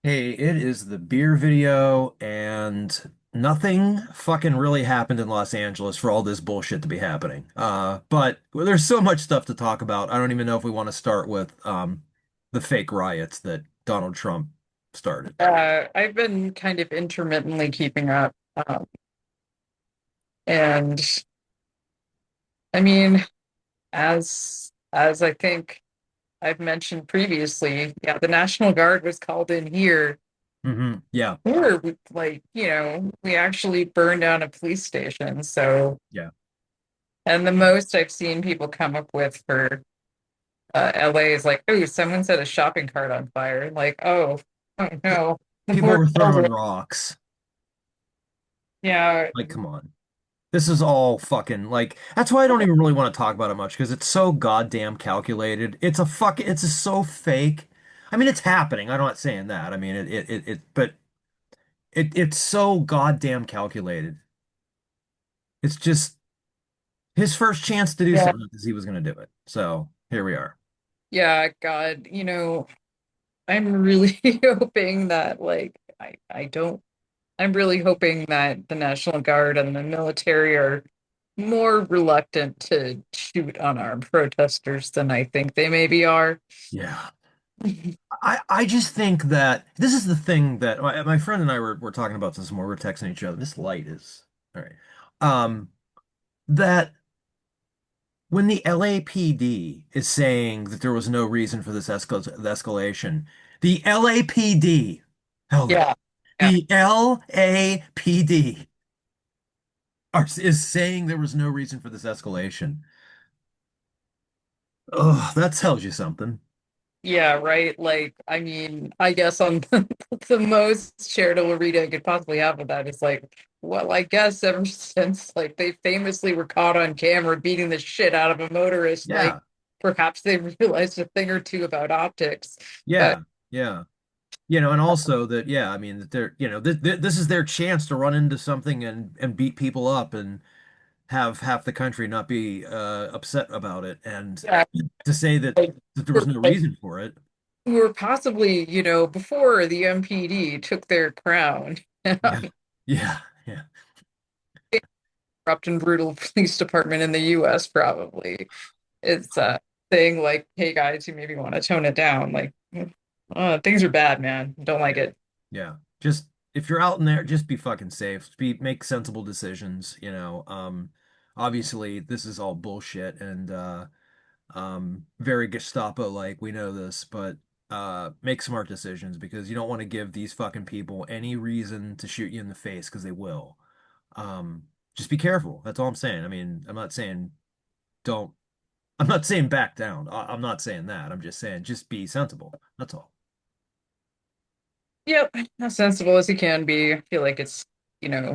Hey, it is the beer video, and nothing fucking really happened in Los Angeles for all this bullshit to be happening. But there's so much stuff to talk about. I don't even know if we want to start with the fake riots that Donald Trump started. I've been kind of intermittently keeping up. And I mean, as I think I've mentioned previously, yeah, the National Guard was called in here. Yeah, Or we actually burned down a police station. So, yeah. and the most I've seen people come up with for LA is like, oh, someone set a shopping cart on fire. Like, oh no, the People board were tells throwing it. rocks. Yeah, Like, come on. This is all fucking like that's why I don't even really want to talk about it much because it's so goddamn calculated. It's just so fake. I mean, it's happening. I'm not saying that. I mean, but it's so goddamn calculated. It's just his first chance to do yeah, something because he was going to do it. So here we are. yeah, God, I'm really hoping that I don't I'm really hoping that the National Guard and the military are more reluctant to shoot unarmed protesters than I think they maybe are. Yeah. I just think that this is the thing that my friend and I were talking about this more. We are texting each other. This light is all right. Um, that when the LAPD is saying that there was no reason for this escalation, the LAPD, Helen, Yeah. Yeah. the LAPD is saying there was no reason for this escalation. Oh, that tells you something. Yeah, right. Like, I mean, I guess on the most charitable read I could possibly have of that is like, well, I guess ever since like they famously were caught on camera beating the shit out of a motorist, like Yeah, perhaps they realized a thing or two about optics. But yeah, yeah. And also that, yeah, I mean, that they're, this is their chance to run into something and beat people up and have half the country not be upset about it. And yeah, to say that there was no reason for it. were possibly, before the MPD took their crown, Yeah, yeah, yeah, corrupt and brutal police department in the US probably is saying like, hey guys, you maybe want to tone it down. Like, things are bad, man. Don't like yeah, it. yeah. Just if you're out in there, just be fucking safe. Make sensible decisions. Obviously this is all bullshit and very Gestapo like, we know this, but make smart decisions because you don't want to give these fucking people any reason to shoot you in the face because they will. Um, just be careful. That's all I'm saying. I mean, don't I'm not saying back down. I'm not saying that. I'm just saying just be sensible. That's all. Yep, as sensible as you can be. I feel like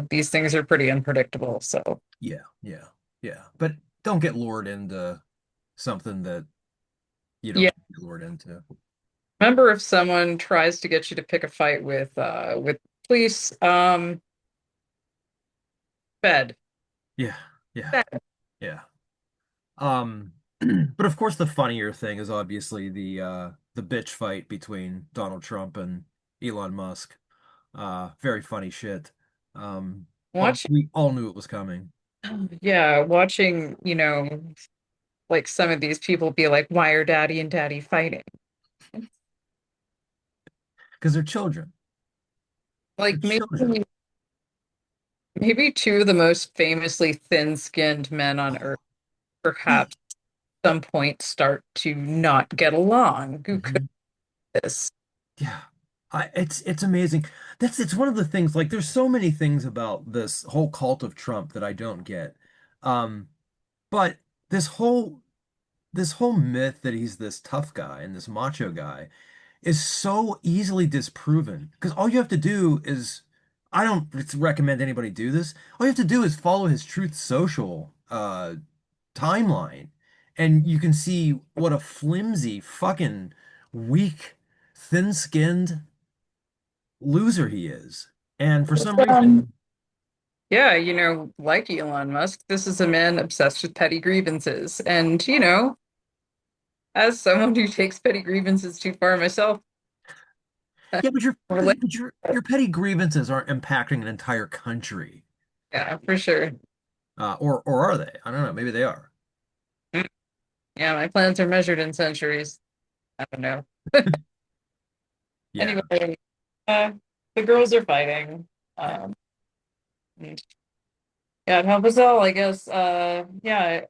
these things are pretty unpredictable. So, Yeah, yeah, yeah. But don't get lured into something that you don't yeah. get lured into. Remember if someone tries to get you to pick a fight with police, Fed. Yeah, yeah, Fed. yeah. But of course the funnier thing is obviously the bitch fight between Donald Trump and Elon Musk. Very funny shit. But Watching, we all knew it was coming yeah, watching, like some of these people be like, why are daddy and daddy fighting? because they're children. They're Like children. maybe two of the most famously thin-skinned men on earth perhaps at some point start to not get along. Who could Mhm. this? Yeah. It's amazing. It's one of the things, like there's so many things about this whole cult of Trump that I don't get. Um, but this whole myth that he's this tough guy and this macho guy is so easily disproven because all you have to do is I don't recommend anybody do this. All you have to do is follow his Truth Social timeline and you can see what a flimsy fucking weak thin-skinned loser he is. And for some reason, Yeah, like Elon Musk, this is a man obsessed with petty grievances. And, as someone who takes petty grievances too far myself, Yeah, but your Relate. your petty grievances aren't impacting an entire country. Yeah, for sure. Or are they? I don't know. Maybe they are. Mm. Yeah, my plans are measured in centuries. I don't know. Yeah. Anyway, uh, the girls are fighting. Yeah. Um, and yeah, it helps us all, I guess. Yeah,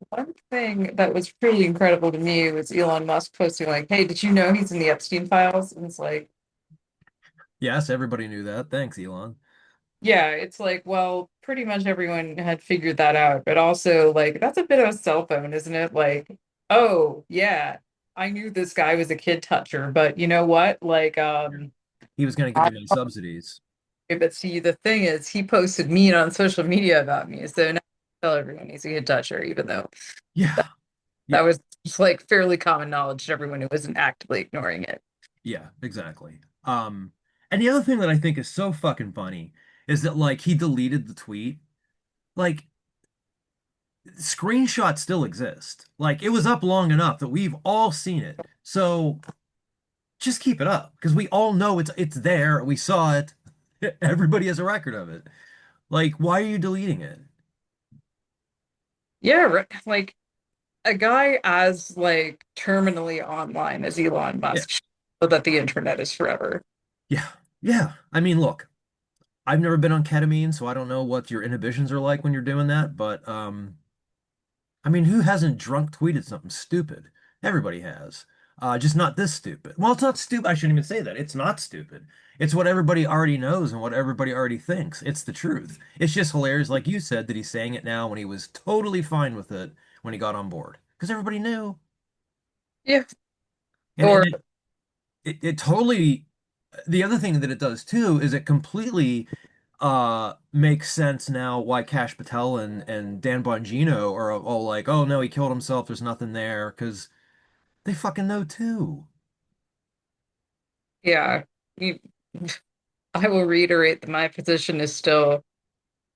one thing that was truly incredible to me was Elon Musk posting like, "Hey, did you know he's in the Epstein files?" And it's like, Yes, everybody knew that. Thanks, Elon. yeah, it's like, well, pretty much everyone had figured that out, but also like that's a bit of a cell phone, isn't it? Like, oh yeah, I knew this guy was a kid toucher, but you know what? Like, He was going to give I me my subsidies. but see, the thing is, he posted mean on social media about me, so now I tell everyone he's a kid toucher, even though Yeah. that Yeah. was just, like fairly common knowledge to everyone who wasn't actively ignoring it. Yeah, exactly. And the other thing that I think is so fucking funny is that like he deleted the tweet. Like screenshots still exist. Like it was up long enough that we've all seen it. So just keep it up because we all know it's there. We saw it. Everybody has a record of it. Like, why are you deleting it? Yeah, right. Like a guy as like terminally online as Elon Yeah. Musk, so that the internet is forever. Yeah. Yeah. I mean, look, I've never been on ketamine, so I don't know what your inhibitions are like when you're doing that, but I mean, who hasn't drunk tweeted something stupid? Everybody has. Just not this stupid. Well, it's not stupid. I shouldn't even say that. It's not stupid. It's what everybody already knows and what everybody already thinks. It's the truth. It's just hilarious, like you said, that he's saying it now when he was totally fine with it when he got on board. Because everybody knew. Yeah. And Or it totally, the other thing that it does too is it completely makes sense now why Cash Patel and Dan Bongino are all like, oh no, he killed himself, there's nothing there, because they fucking know too. yeah, you, I will reiterate that my position is still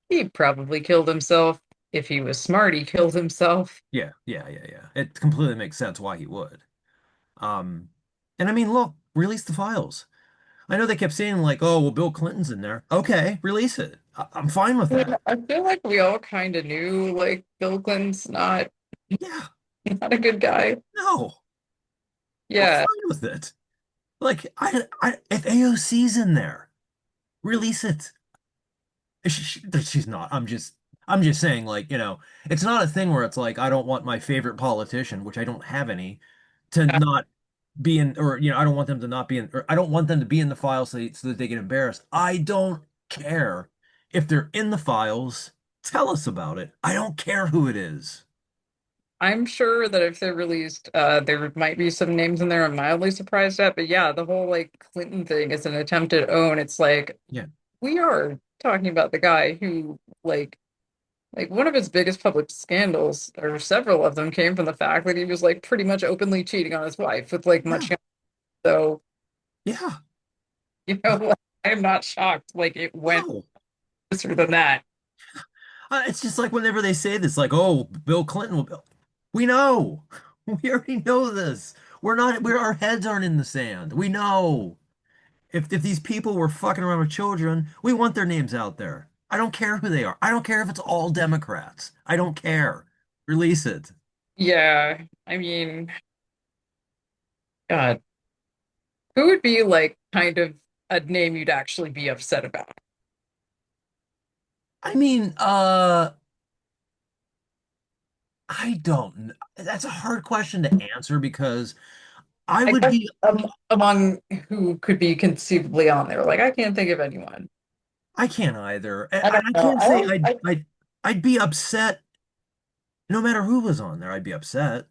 he probably killed himself. If he was smart, he killed himself. Yeah, yeah, yeah, yeah. It completely makes sense why he would. Um, and I mean, look, release the files. I know they kept saying like, oh, well, Bill Clinton's in there. Okay, release it. I'm fine with Yeah, that. I feel like we all kind of knew like Bill Clinton's Yeah, not a good guy. no, I'm Yeah, fine with it. Like, if AOC's in there, release it. She's not. I'm just saying, like, it's not a thing where it's like, I don't want my favorite politician, which I don't have any, to not be in, or, I don't want them to not be in, or I don't want them to be in the files so that they get embarrassed. I don't care if they're in the files. Tell us about it. I don't care who it is. I'm sure that if they're released, there might be some names in there I'm mildly surprised at. But yeah, the whole like Clinton thing is an attempt at own. It's like Yeah. we are talking about the guy who like one of his biggest public scandals, or several of them, came from the fact that he was like pretty much openly cheating on his wife with like Yeah. much younger. So, Yeah. like, I'm not shocked. Like it went No. further than that. It's just like whenever they say this, like, oh, Bill Clinton will. We know. We already know this. Our heads aren't in the sand. We know. If these people were fucking around with children, we want their names out there. I don't care who they are. I don't care if it's all Democrats. I don't care. Release it. Yeah, I mean, God, who would be like kind of a name you'd actually be upset about? I mean, I don't know. That's a hard question to answer because I I would guess be among who could be conceivably on there. Like I can't think of anyone. I can't either. I don't I know. can't I say don't. I'd be upset no matter who was on there. I'd be upset.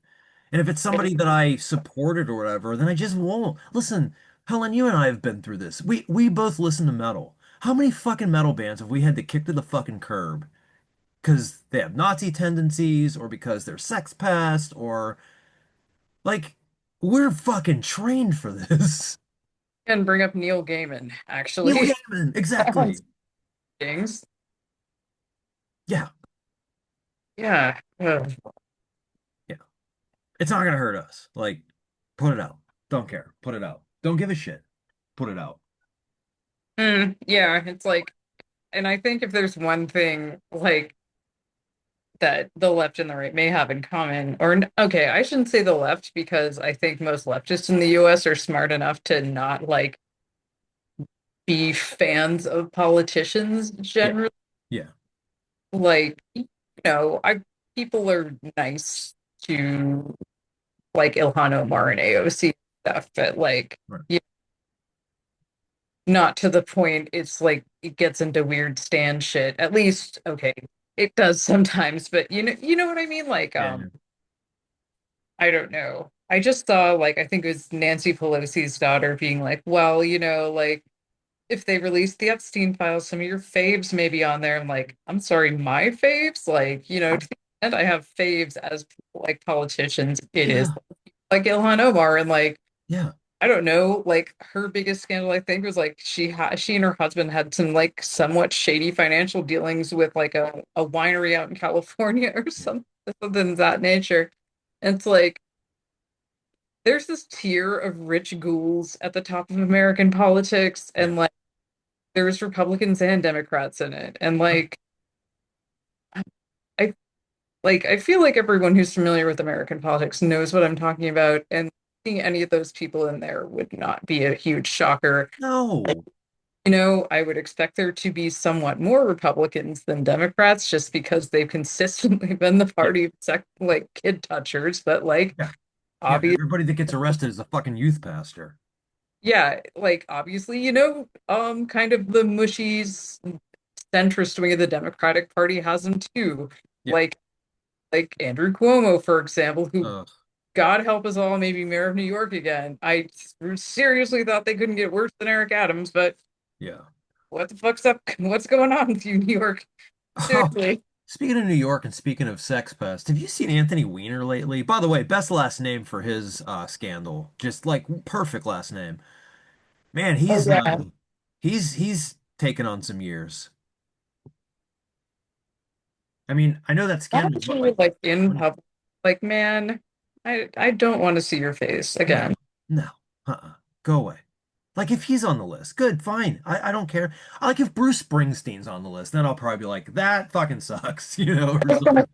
And if it's somebody that I supported or whatever, then I just won't. Listen, Helen, you and I have been through this. We both listen to metal. How many fucking metal bands have we had to kick to the fucking curb because they have Nazi tendencies or because they're sex past or like we're fucking trained for this. And bring up Neil Gaiman, Neil actually. Gaiman, exactly. Things. Yeah, Yeah. Ugh. yeah. It's not gonna hurt us. Like, put it out. Don't care. Put it out. Don't give a shit. put it out. Yeah, it's like, and I think if there's one thing like that the left and the right may have in common, okay, I shouldn't say the left because I think most leftists in the US are smart enough to not like be fans of politicians Yeah. generally. Yeah. Like, I people are nice to like Ilhan Omar and AOC stuff, but like, Right. not to the point it's like it gets into weird stand shit. At least, okay, it does sometimes, but you know what I mean? Like, Yeah. Yeah. I don't know. I just saw like I think it was Nancy Pelosi's daughter being like, well, like if they release the Epstein files, some of your faves may be on there. I'm like, I'm sorry, my faves? Like, to the extent I have faves as people like politicians, it is Yeah. like Ilhan Omar and like Yeah. I don't know, like her biggest scandal I think was like she and her husband had some like somewhat shady financial dealings with like a winery out in California or Yeah. something of that nature. And it's like there's this tier of rich ghouls at the top of American politics, Yeah. and like there's Republicans and Democrats in it. And Right. I I feel like everyone who's familiar with American politics knows what I'm talking about, and seeing any of those people in there would not be a huge shocker. No. I would expect there to be somewhat more Republicans than Democrats just because they've consistently been the Yeah. party of like kid touchers, but like Yeah. Yeah. obviously, Everybody that gets arrested is a fucking youth pastor. yeah, like obviously, kind of the mushy centrist wing of the Democratic Party has them too. Yeah. Like Andrew Cuomo, for example, who Ugh. God help us all, maybe mayor of New York again. I seriously thought they couldn't get worse than Eric Adams, but Yeah. what the fuck's up? What's going on with you, New York? Oh, Seriously. speaking of New York and speaking of Sex Pest, have you seen Anthony Weiner lately? By the way, best last name for his scandal. Just like perfect last name. Man, Oh yeah. he's taken on some years. I mean, I know that scandal was what, Actually, like like in 20? public, like man, I don't want to see your face No, again. no, go away. Like if he's on the list, good, fine. I don't care. I like if Bruce Springsteen's on the list, then I'll probably be like, that fucking sucks, or something.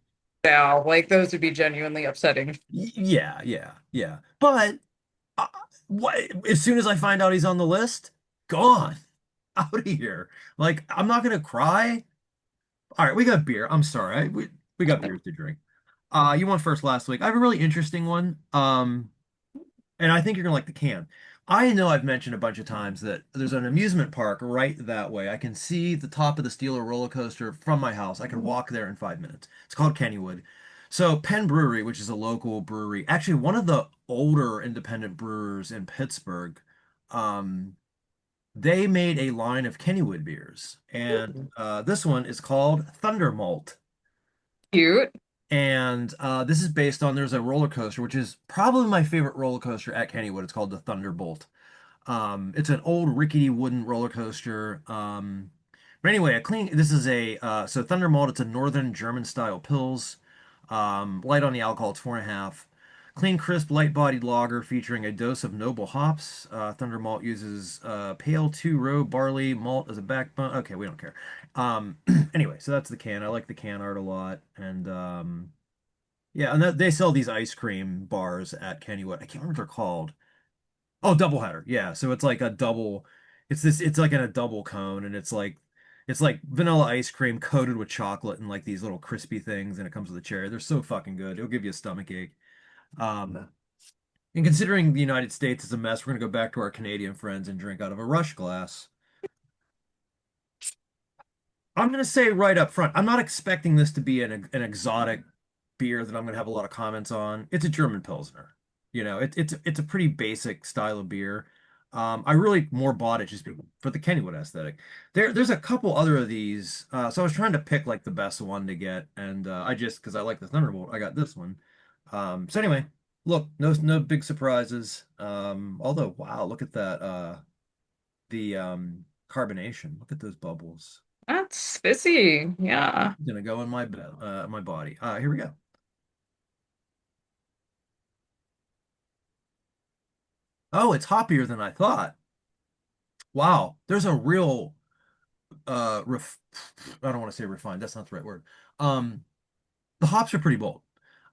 Now, like those would be genuinely upsetting. Yeah, yeah, yeah. But uh, what, as soon as I find out he's on the list, gone, out of here. Like I'm not gonna cry. All right, we got beer. I'm sorry. We got beers to drink. You won first last week. I have a really interesting one. And I think you're gonna like the can. I know I've mentioned a bunch of times that there's an amusement park right that way. I can see the top of the Steeler roller coaster from my house. I can walk there in 5 minutes. It's called Kennywood. So Penn Brewery, which is a local brewery, actually one of the older independent brewers in Pittsburgh, um, they made a line of Kennywood beers, and this one is called Thunder Malt. Cute. And this is based on there's a roller coaster, which is probably my favorite roller coaster at Kennywood. It's called the Thunderbolt. It's an old rickety wooden roller coaster. But anyway, this is so Thunder Malt, it's a northern German style pils. Light on the alcohol, it's 4.5. Clean, crisp, light-bodied lager featuring a dose of noble hops. Thunder Malt uses pale two-row barley malt as a backbone. Okay, we don't care. Um, anyway, so that's the can. I like the can art a lot, and yeah, and they sell these ice cream bars at Kennywood. I can't remember what they're called. Oh, doubleheader. Yeah. So it's like a double, it's like in a double cone and it's like vanilla ice cream coated with chocolate and like these little crispy things and it comes with a cherry. They're so fucking good. It'll give you a stomach ache. Um, and considering the United States is a mess, we're gonna go back to our Canadian friends and drink out of a rush glass. I'm gonna say right up front, I'm not expecting this to be an exotic beer that I'm gonna have a lot of comments on. It's a German Pilsner. It's a pretty basic style of beer. I really more bought it just for the Kennywood aesthetic. There's a couple other of these. So I was trying to pick like the best one to get, and I just because I like the Thunderbolt, I got this one. So anyway, look, no big surprises. Although wow, look at that the carbonation. Look at those bubbles. That's fizzy. Yeah. Gonna go in my body. Here we go. Oh, it's hoppier than I thought. Wow, there's a real ref I don't want to say refined, that's not the right word. Um, the hops are pretty bold.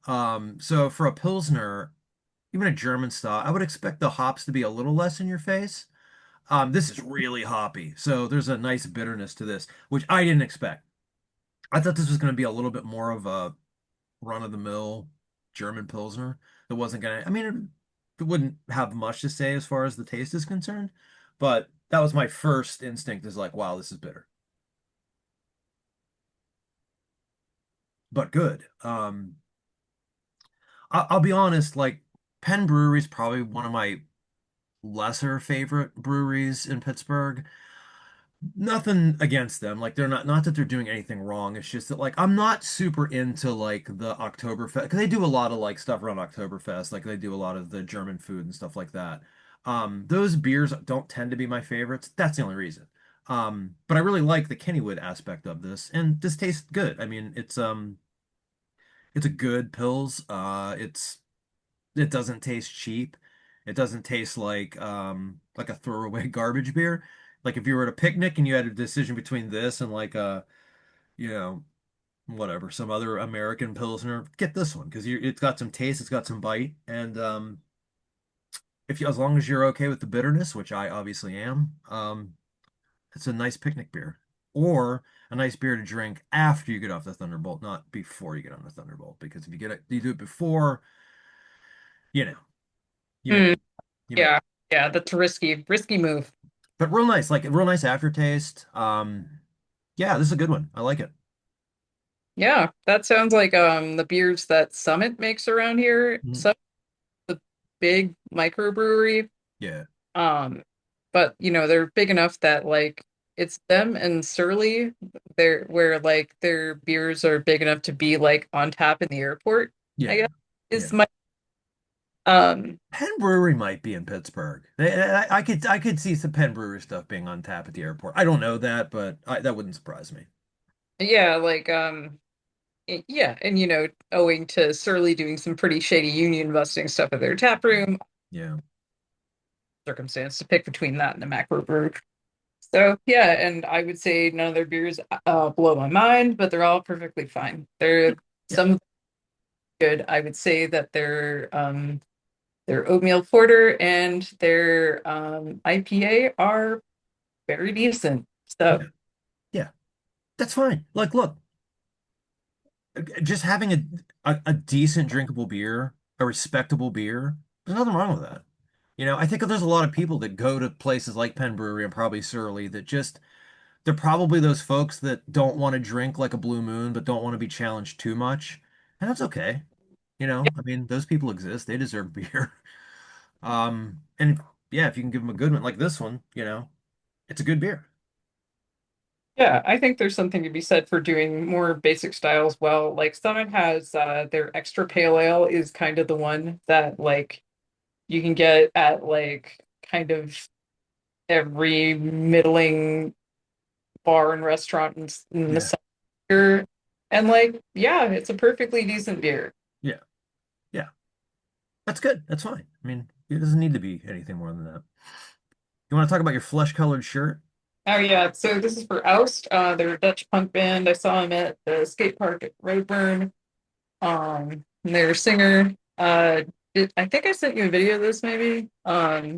So for a Pilsner, even a German style, I would expect the hops to be a little less in your face. This is really hoppy, so there's a nice bitterness to this, which I didn't expect. I thought this was going to be a little bit more of a run-of-the-mill German Pilsner that wasn't going to, I mean, it wouldn't have much to say as far as the taste is concerned, but that was my first instinct is like, wow, this is bitter, but good. I'll be honest, like Penn Brewery is probably one of my lesser favorite breweries in Pittsburgh. Nothing against them. Like they're not that they're doing anything wrong. It's just that like I'm not super into like the Oktoberfest because they do a lot of like stuff around Oktoberfest. Like they do a lot of the German food and stuff like that. Those beers don't tend to be my favorites. That's the only reason. But I really like the Kennywood aspect of this, and this tastes good. I mean, it's a good pills. It doesn't taste cheap. It doesn't taste like a throwaway garbage beer. Like if you were at a picnic and you had a decision between this and like you know, whatever, some other American Pilsner, get this one because it's got some taste, it's got some bite, and if you, as long as you're okay with the bitterness, which I obviously am, it's a nice picnic beer or a nice beer to drink after you get off the Thunderbolt, not before you get on the Thunderbolt. Because if you do it before, you know, you may Mm, you may yeah, yeah, that's a risky move. but real nice, like a real nice aftertaste. Yeah, this is a good one. I like it. Yeah, that sounds like the beers that Summit makes around here. Mhm. Some the big microbrewery. Yeah, Um, but they're big enough that like it's them and Surly, they're where like their beers are big enough to be like on tap in the airport, I yeah, guess yeah. is my um Penn Brewery might be in Pittsburgh. I could see some Penn Brewery stuff being on tap at the airport. I don't know that, but that wouldn't surprise me. yeah, like yeah, and owing to Surly doing some pretty shady union busting stuff at their tap room, Yeah, circumstance to pick between that and a macro brew. So yeah, and I would say none of their beers blow my mind, but they're all perfectly fine. They're yeah, some good. I would say that their oatmeal porter and their IPA are very decent. So yeah, yeah. That's fine. Like, look, just having a decent drinkable beer, a respectable beer, there's nothing wrong with that. I think there's a lot of people that go to places like Penn Brewery and probably Surly that just they're probably those folks that don't want to drink like a Blue Moon, but don't want to be challenged too much. And that's okay. I mean, those people exist. They deserve beer. And yeah, if you can give them a good one like this one, it's a good beer. yeah, I think there's something to be said for doing more basic styles well. Like Summit has their extra pale ale is kind of the one that like you can get at like kind of every middling bar and restaurant in the Yeah. center. And like, yeah, it's a perfectly decent beer. Yeah. Yeah. That's good. That's fine. I mean, it doesn't need to be anything more than that. You want to talk about your flesh-colored shirt? Oh yeah, so this is for Oust. They're a Dutch punk band. I saw them at the skate park at Roadburn. And their singer, I think I sent you a video of this maybe.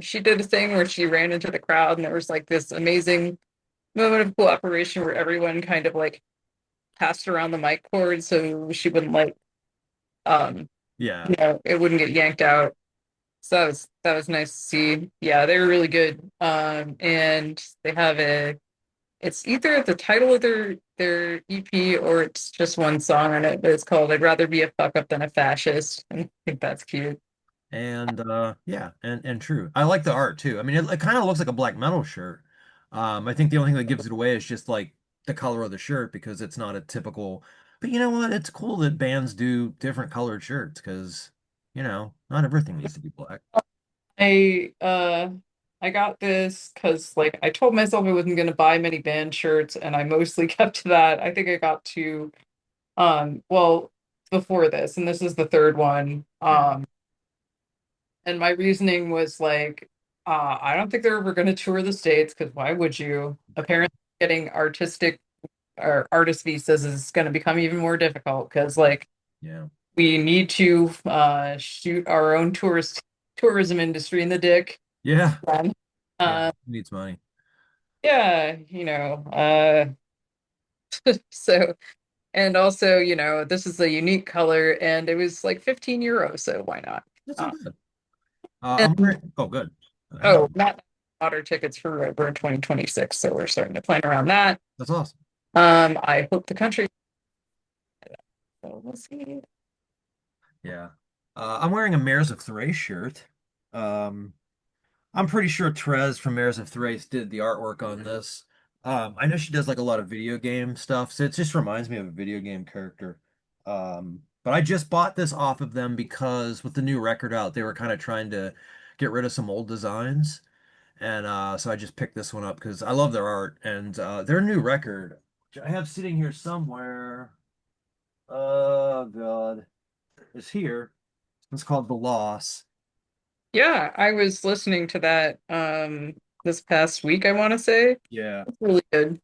She did a thing where she ran into the crowd and there was like this amazing moment of cooperation where everyone kind of like passed around the mic cord so she wouldn't like um Yeah. it wouldn't get yanked out. So that was nice to see. Yeah, they were really good. And they have it's either the title of their EP or it's just one song on it, but it's called "I'd Rather Be a Fuck Up Than a Fascist," and I think that's cute. And yeah, and true. I like the art too. I mean, it kind of looks like a black metal shirt. I think the only thing that gives it away is just like the color of the shirt because it's not a typical. But you know what? It's cool that bands do different colored shirts because, not everything needs to be black. I uh I got this because like I told myself I wasn't gonna buy many band shirts, and I mostly kept to that. I think I got to well before this, and this is the third one. Yeah. And my reasoning was like I don't think they're ever going to tour the States because why would you? Apparently, getting artistic or artist visas is going to become even more difficult because, like, Yeah. we need to shoot our own tourism industry in the dick. Yeah. Um, Yeah. Uh, Who needs money? yeah, so and also, this is a unique color and it was like 15 euros, so why not? That's not Uh, bad. I'm and wearing, oh, good. oh, Helen. not water tickets for Rover in 2026, so we're starting to plan around that. That's awesome. I hope the country, so we'll see. Yeah. I'm wearing a Mares of Thrace shirt. Um, I'm pretty sure Trez from Mares of Thrace did the artwork on this. I know she does like a lot of video game stuff, so it just reminds me of a video game character. But I just bought this off of them because with the new record out, they were kind of trying to get rid of some old designs. And so I just picked this one up because I love their art and their new record, which I have sitting here somewhere. Oh God, it's here. It's called The Loss. Yeah, I was listening to that this past week, I want to say. Yeah. It's really good.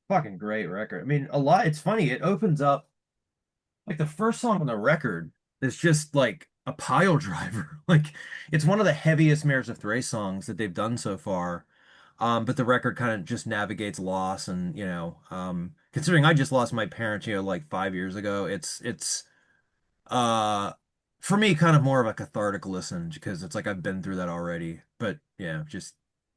Fucking great record. I mean, a lot. It's funny. It opens up like the first song on the record is just like a pile driver. Like it's one of the heaviest Mares of Thrace songs that they've done so far. But the record kind of just navigates loss and considering I just lost my parents, like 5 years ago, it's uh for me kind of more of a cathartic listen because it's like I've been through that already. But yeah, just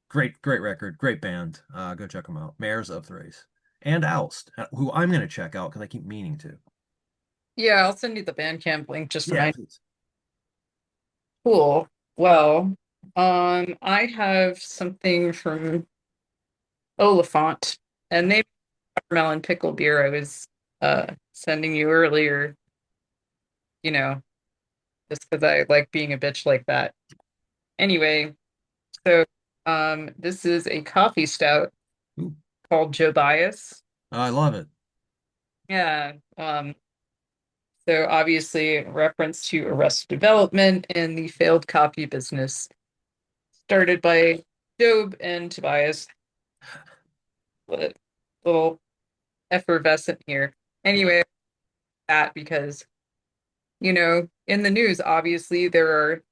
great record, great band. Go check them out. Mares of Thrace and Oust, who I'm gonna check out because I keep meaning to. Yeah, I'll send you the Bandcamp link. Just Yeah, remind. please. Cool. Well, I have something from Oliphant, and they watermelon pickle beer I was sending you earlier, you know, just because I like being a bitch like that. Anyway, so this is a coffee stout Ooh, called Joe Bias. I love it. Yeah. So obviously reference to Arrested Development and the failed copy business started by Job and Tobias. A little effervescent here. Yeah. Anyway, that because in the news, obviously there are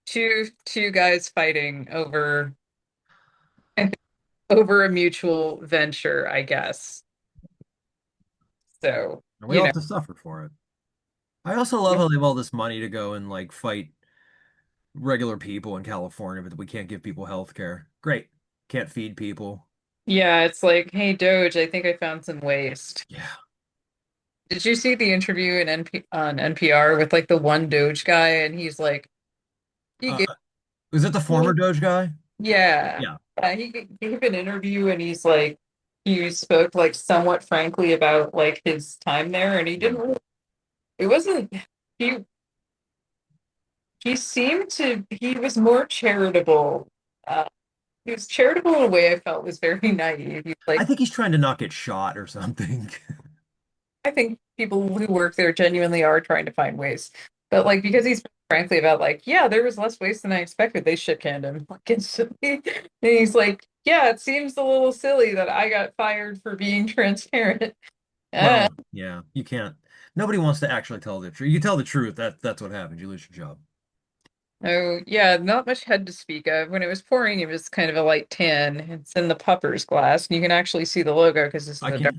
two guys fighting over a mutual venture, I guess. So, And we all have to suffer for it. I also love how they have all this money to go and like fight regular people in California, but we can't give people health care. Great. Can't feed people. yeah, it's like, hey, Doge, I think I found some waste. Yeah. Did you see the interview on NPR with like the one Doge guy, and he's like, he Uh, gave is it the former Doge guy? yeah, Yeah. he gave an interview, and he's like, he spoke like somewhat frankly about like his time there, and he didn't Mhm. really, it wasn't he he seemed to he was more charitable. Uh, he was charitable in a way I felt was very naive. He's I like, think he's trying to not get shot or something. I think people who work there genuinely are trying to find ways. But like because he's frankly about like, yeah, there was less waste than I expected, they shit canned him like instantly. And he's like, yeah, it seems a little silly that I got fired for being transparent. Uh, Well, yeah, you can't. Nobody wants to actually tell the truth. You tell the truth, that's what happens. You lose your job. oh yeah, not much head to speak of. When it was pouring, it was kind of a light tan. It's in the pupper's glass, and you can actually see the logo because this is I a dark.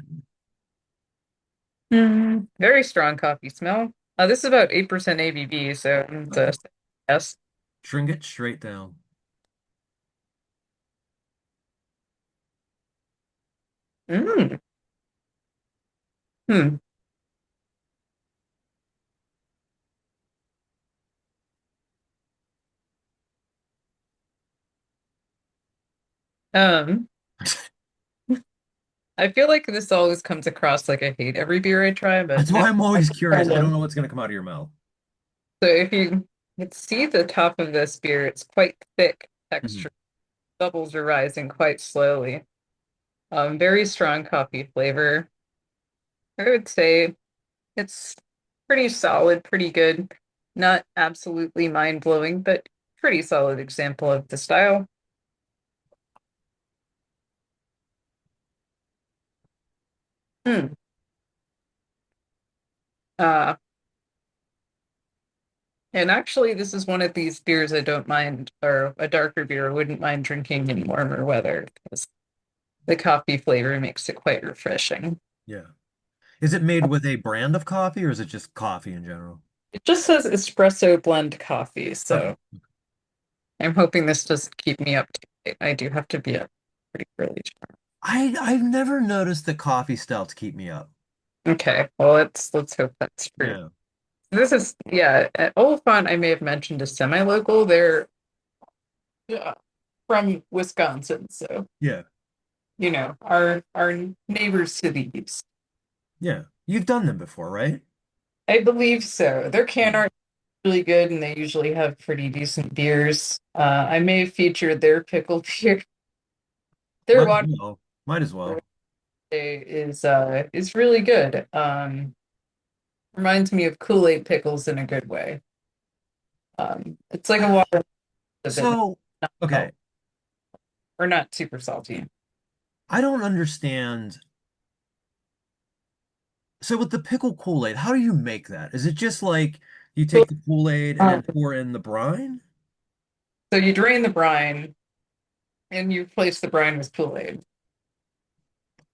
can Very strong coffee smell. This is about 8% ABV, so it's a yes. shrink it straight down. Mm. Hmm. Um, I feel like this always comes across like I hate every beer I try, but That's no, why I'm I always curious. kind I don't of. know what's going to come out of your mouth. So if you can see the top of this beer, it's quite thick Mhm. texture. Bubbles are rising quite slowly. Very strong coffee flavor. I would say it's pretty solid, pretty good. Not absolutely mind-blowing, but pretty solid example of the style. Hmm. Uh, and actually, this is one of these beers I don't mind, or a darker beer I wouldn't mind drinking in warmer weather because the coffee flavor makes it quite refreshing. Yeah. Is it made with a brand of coffee or is it just coffee in general? It just says espresso blend coffee, Okay. so I'm hoping this doesn't keep me up to date. I do have to be up pretty early tomorrow. I've never noticed that coffee stouts keep me up. Okay, well let's hope that's true. Yeah. This is yeah, at Oliphant I may have mentioned is semi-local. They're yeah, from Wisconsin, so Yeah. our neighbors to the east. Yeah. You've done them before, right? I believe so. Their Yeah. can art is really good, and they usually have pretty decent beers. I may have featured their pickle beer. Their Might as water well. Might as well. is really good. Reminds me of Kool-Aid pickles in a good way. It's like a water a bit So, not okay. salt or not super salty. I don't understand. So with the pickle Kool-Aid, how do you make that? Is it just like you take the Kool-Aid and Um, then pour in the brine? so you drain the brine and you replace the brine with Kool-Aid.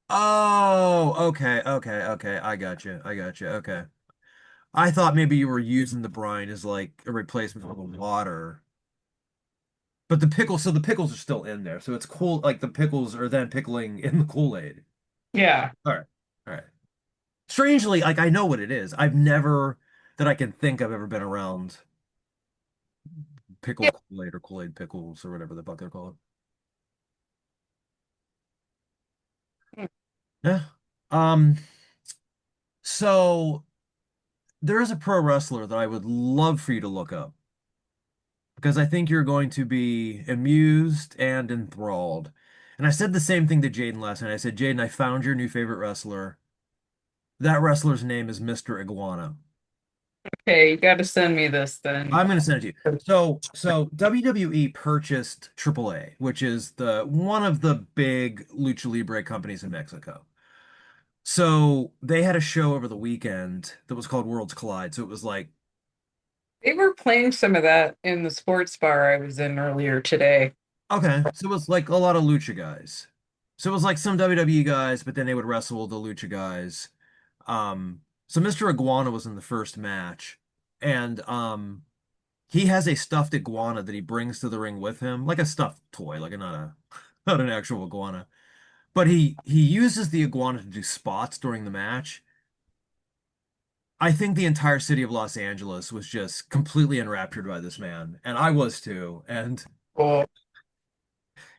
Oh, okay, okay, okay. I got you. I got you. Okay. I thought maybe you were using the brine as like a replacement for the water. But the pickles, so the pickles are still in there. So it's cool. Like the pickles are then pickling in the Kool-Aid. Yeah. All right. All right. Strangely, like I know what it is. I've never that I can think I've ever been around Yeah. pickle Kool-Aid or Kool-Aid pickles or whatever the fuck they're called. Yeah. Um, so there is a pro wrestler that I would love for you to look up because I think you're going to be amused and enthralled. And I said the same thing to Jaden last night. I said, Jaden, I found your new favorite wrestler. That wrestler's name is Mr. Iguana. Okay, you got to send me this then. I'm going to send it to you. So WWE purchased AAA, which is the one of the big lucha libre companies in Mexico. So they had a show over the weekend that was called Worlds Collide. So it was like, They were playing some of that in the sports bar I was in earlier today. okay, so it was like a lot of lucha guys. So it was like some WWE guys, but then they would wrestle the lucha guys. So Mr. Iguana was in the first match, and he has a stuffed iguana that he brings to the ring with him, like a stuffed toy, like a not a not an actual iguana. But he uses the iguana to do spots during the match. I think the entire city of Los Angeles was just completely enraptured by this man, and I was too. And Well,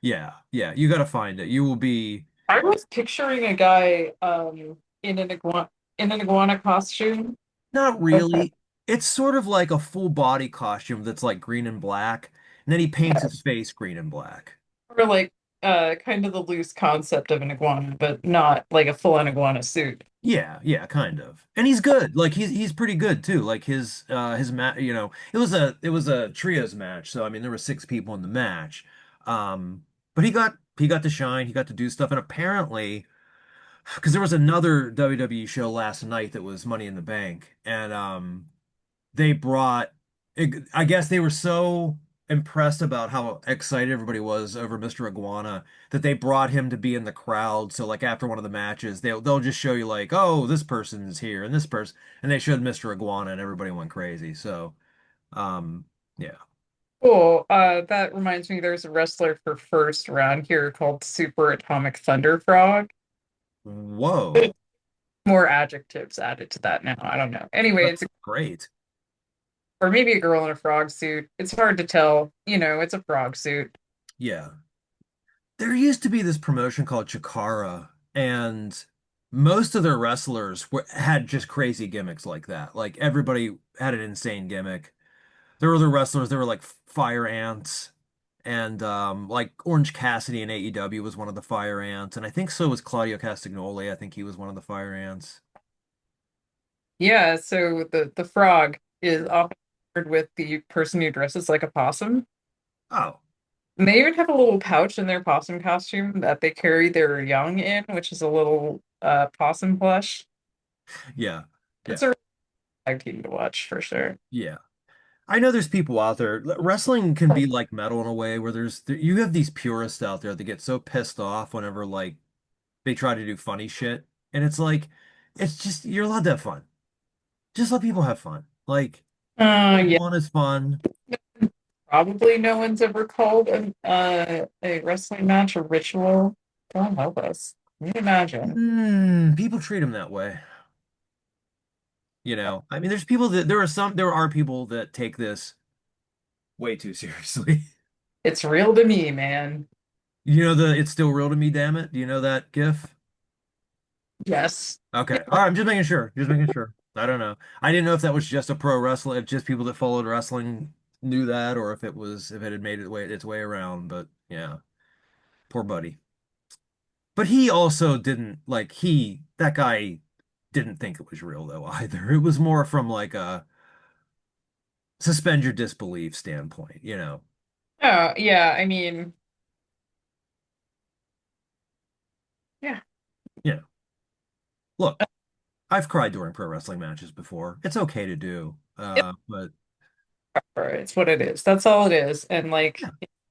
yeah, yeah, you got to find it. You will be I was picturing a guy in an iguana costume. not Okay. really. It's sort of like a full body costume that's like green and black, and then he paints his face green and black. Or like kind of the loose concept of an iguana, but not like a full-on iguana suit. Yeah, yeah, kind of. And he's good. Like he's pretty good too. Like his match, it was a trios match. So I mean there were six people in the match. But he got to shine, he got to do stuff and apparently because there was another WWE show last night that was Money in the Bank and they brought I guess they were so impressed about how excited everybody was over Mr. Iguana that they brought him to be in the crowd. So like after one of the matches, they'll just show you like, oh, this person's here and this person, and they showed Mr. Iguana and everybody went crazy. So um yeah. Cool. That reminds me, there's a wrestler for first around here called Super Atomic Thunder Frog. Whoa. More adjectives added to that now. I don't know. Anyway, That's great. or maybe a girl in a frog suit. It's hard to tell. It's a frog suit. Yeah. There used to be this promotion called Chikara, and most of their wrestlers had just crazy gimmicks like that. Like everybody had an insane gimmick. There were the wrestlers, there were like fire ants, and like Orange Cassidy in AEW was one of the fire ants, and I think so was Claudio Castagnoli. I think he was one of the fire ants. Yeah, so the frog is often paired with the person who dresses like a possum. Oh, And they even have a little pouch in their possum costume that they carry their young in, which is a little possum plush. yeah. It's Yeah. a really fun team to watch for sure. Yeah. I know there's people out there. Wrestling can be like metal in a way where you have these purists out there that get so pissed off whenever like they try to do funny shit. And it's like it's just you're allowed to have fun. Just let people have fun. Like Yeah, fun is fun. probably no one's ever called a wrestling match a ritual. God help us. Can you imagine? People treat them that way. I mean, there's people that there are people that take this way too seriously. It's real to me, man. It's still real to me, damn it. Do you know that GIF? Yes. Okay. All right, I'm just making sure. Just making sure. I don't know. I didn't know if that was just a pro wrestler, if just people that followed wrestling knew that, or if it had made its way around. But yeah, poor buddy. But he also didn't like that guy didn't think it was real though either. It was more from like a suspend your disbelief standpoint. Oh, yeah. I mean, yeah. Yeah. Look, I've cried during pro wrestling matches before. It's okay to do. But It's what it is. That's all it is. And yeah, like,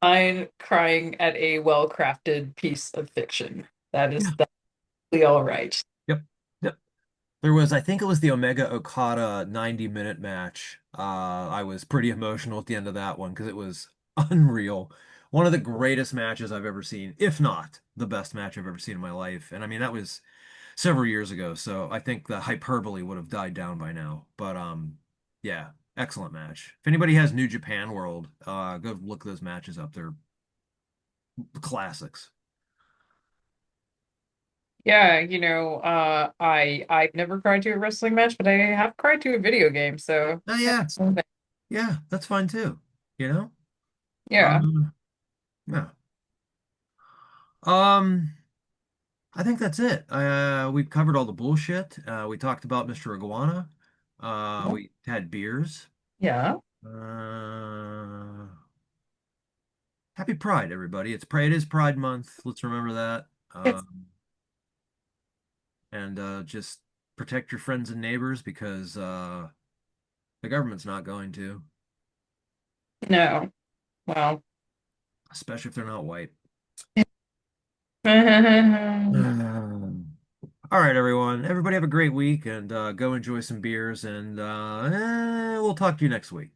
I'm crying at a well-crafted piece of fiction. yeah. That's totally all right. Yep. Yep. I think it was the Omega Okada 90-minute match. I was pretty emotional at the end of that one because it was unreal. One of the greatest matches I've ever seen, if not the best match I've ever seen in my life. And I mean, that was several years ago, so I think the hyperbole would have died down by now. But yeah, excellent match. If anybody has New Japan World, go look those matches up. They're classics. Yeah, I've never cried to a wrestling match, but I have cried to a video game, so Oh yeah, yeah, something. yeah, that's fine too. You know? Yeah. Um, yeah. Um, I think that's it. We've covered all the bullshit. We talked about Mr. Iguana. We had beers. Yeah. Uh, Happy Pride, everybody. It is Pride Month. Let's remember that. It's And just protect your friends and neighbors because the government's not going to, no. Well. especially if they're not white. All All right, everyone. Everybody have a great week and go enjoy some beers and we'll talk to you next week.